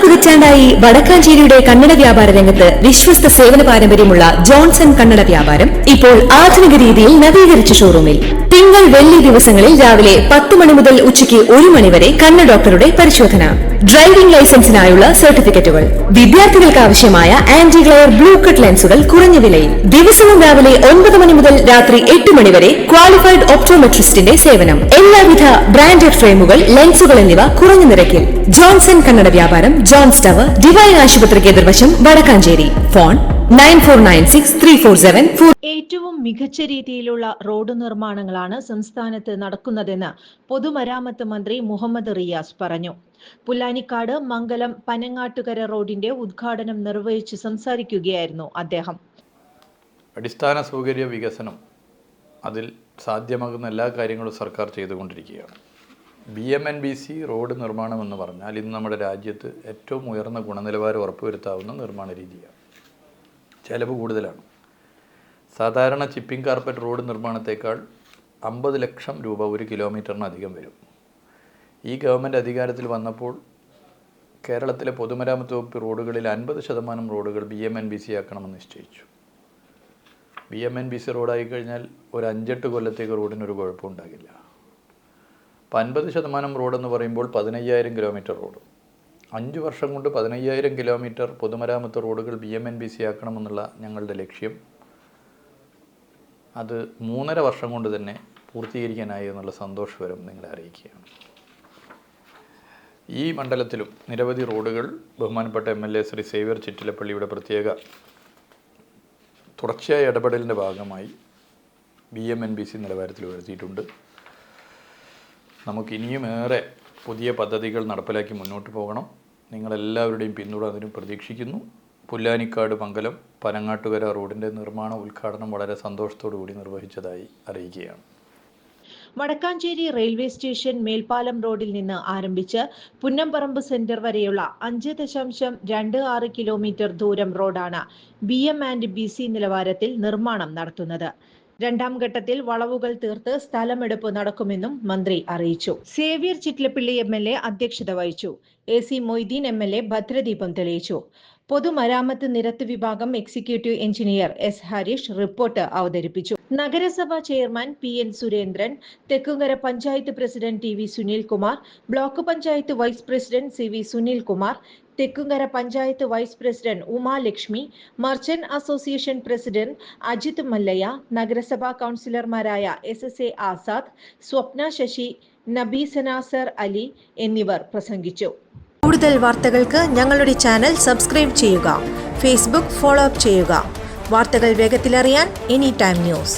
പതിറ്റാണ്ടായി വടക്കാഞ്ചേരിയുടെ കന്നഡ വ്യാപാര രംഗത്ത് വിശ്വസ്ത സേവന പാരമ്പര്യമുള്ള ജോൺസൺ കന്നഡ വ്യാപാരം ഇപ്പോൾ ആധുനിക രീതിയിൽ നവീകരിച്ച ഷോറൂമിൽ തിങ്കൾ വെള്ളി ദിവസങ്ങളിൽ രാവിലെ 10 മണി മുതൽ ഉച്ചയ്ക്ക് 1 മണി വരെ കണ്ണ് ഡോക്ടറുടെ പരിശോധന, ഡ്രൈവിംഗ് ലൈസൻസിനായുള്ള സർട്ടിഫിക്കറ്റുകൾ, വിദ്യാർത്ഥികൾക്ക് ആവശ്യമായ ആന്റി ഗ്ലെയർ ബ്ലൂ കട്ട് ലെൻസുകൾ കുറഞ്ഞ വിലയിൽ, ദിവസവും രാവിലെ 9 മണി മുതൽ രാത്രി 8 മണി വരെ ക്വാളിഫൈഡ് ഒപ്റ്റോമെട്രിസ്റ്റിന്റെ സേവനം, എല്ലാവിധ ബ്രാൻഡഡ് ഫ്രെയിമുകൾ, ലെൻസുകൾ എന്നിവ കുറഞ്ഞ നിരക്കിൽ. ജോൺസൺ കന്നഡ വ്യാപാരം, ജോൺസ് ടവർ, ഡിവൈൻ ആശുപത്രിക്ക് എതിർവശം, വടക്കാഞ്ചേരി. ഫോൺ 94963474. ഏറ്റവും മികച്ച രീതിയിലുള്ള റോഡ് നിർമ്മാണങ്ങളാണ് സംസ്ഥാനത്ത് നടക്കുന്നതെന്ന് പൊതുമരാമത്ത് മന്ത്രി മുഹമ്മദ് റിയാസ് പറഞ്ഞു. പുല്ലാനിക്കാട് മംഗലം പനങ്ങാട്ടുകര റോഡിന്റെ ഉദ്ഘാടനം നിർവഹിച്ച് സംസാരിക്കുകയായിരുന്നു അദ്ദേഹം. അടിസ്ഥാന സൗകര്യ വികസനം, അതിൽ സാധ്യമാകുന്ന എല്ലാ കാര്യങ്ങളും സർക്കാർ ചെയ്തുകൊണ്ടിരിക്കുകയാണ്. BMNBC റോഡ് നിർമ്മാണം എന്ന് പറഞ്ഞാൽ ഇന്ന് നമ്മുടെ രാജ്യത്ത് ഏറ്റവും ഉയർന്ന ഗുണനിലവാരം ഉറപ്പുവരുത്താവുന്ന നിർമ്മാണ രീതിയാണ്. ചെലവ് കൂടുതലാണ്. സാധാരണ ചിപ്പിംഗ് കാർപ്പറ്റ് റോഡ് നിർമ്മാണത്തേക്കാൾ 50 ലക്ഷം രൂപ 1 കിലോമീറ്ററിന് അധികം വരും. ഈ ഗവൺമെൻറ് അധികാരത്തിൽ വന്നപ്പോൾ കേരളത്തിലെ പൊതുമരാമത്ത് വകുപ്പ് റോഡുകളിൽ 50% റോഡുകൾ BMNBC ആക്കണമെന്ന് നിശ്ചയിച്ചു. BMNBC റോഡായി കഴിഞ്ഞാൽ ഒരു 5-8 കൊല്ലത്തേക്ക് റോഡിനൊരു കുഴപ്പമുണ്ടാകില്ല. അപ്പോൾ 50% റോഡെന്ന് പറയുമ്പോൾ 15,000 കിലോമീറ്റർ റോഡ്. 5 വർഷം കൊണ്ട് 15,000 കിലോമീറ്റർ പൊതുമരാമത്ത് റോഡുകൾ BMNBC ആക്കണമെന്നുള്ള ഞങ്ങളുടെ ലക്ഷ്യം അത് 3.5 വർഷം കൊണ്ട് തന്നെ പൂർത്തീകരിക്കാനായി എന്നുള്ള സന്തോഷവരം നിങ്ങളെ അറിയിക്കുകയാണ്. ഈ മണ്ഡലത്തിലും നിരവധി റോഡുകൾ ബഹുമാനപ്പെട്ട MLA ശ്രീ സേവ്യർ ചിറ്റിലപ്പള്ളിയുടെ പ്രത്യേക തുടർച്ചയായ ഇടപെടലിൻ്റെ ഭാഗമായി BMNBC നിലവാരത്തിൽ ഉയർത്തിയിട്ടുണ്ട്. നമുക്കിനിയും ഏറെ പുതിയ പദ്ധതികൾ നടപ്പിലാക്കി മുന്നോട്ട് പോകണം. നിങ്ങളെല്ലാവരുടെയും പിന്തുണ അതിന് പ്രതീക്ഷിക്കുന്നു. പുല്ലാനിക്കാട് മംഗലം പനങ്ങാട്ടുകര റോഡിൻ്റെ നിർമ്മാണ ഉദ്ഘാടനം വളരെ സന്തോഷത്തോടു കൂടി നിർവഹിച്ചതായി അറിയിക്കുകയാണ്. വടക്കാഞ്ചേരി റെയിൽവേ സ്റ്റേഷൻ മേൽപ്പാലം റോഡിൽ നിന്ന് ആരംഭിച്ച് പുന്നംപറമ്പ് സെന്റർ വരെയുള്ള 5.26 കിലോമീറ്റർ ദൂരം റോഡാണ് BMNBC നിലവാരത്തിൽ നിർമ്മാണം നടത്തുന്നത്. 2ാം ഘട്ടത്തിൽ വളവുകൾ തീർത്ത് സ്ഥലമെടുപ്പ് നടക്കുമെന്നും മന്ത്രി അറിയിച്ചു. സേവ്യർ ചിറ്റിലപ്പള്ളി MLA അധ്യക്ഷത വഹിച്ചു. AC മൊയ്തീൻ MLA ഭദ്രദീപം തെളിയിച്ചു. പൊതുമരാമത്ത് നിരത്ത് വിഭാഗം executive engineer S Harish report അവതരിപ്പിച്ചു. നഗരസഭാ chairman PN Surendran, Thekkumkara panchayat president TV Sunilkumar, block panchayat vice president CV Sunilkumar, Thekkumkara panchayat vice president Umalakshmi, merchant association president Ajith Mallayya, നഗരസഭാ കൗൺസിലർമാരായ SSA ആസാദ്, സ്വപ്ന ശശി, നബീസ നാസർ അലി എന്നിവർ പ്രസംഗിച്ചു. കൂടുതൽ വാർത്തകൾക്ക് ഞങ്ങളുടെ ചാനൽ സബ്സ്ക്രൈബ് ചെയ്യുക. ഫേസ്ബുക്ക് ഫോളോ അപ്പ് ചെയ്യുക. വാർത്തകൾ വേഗത്തിലറിയാൻ Anytime News.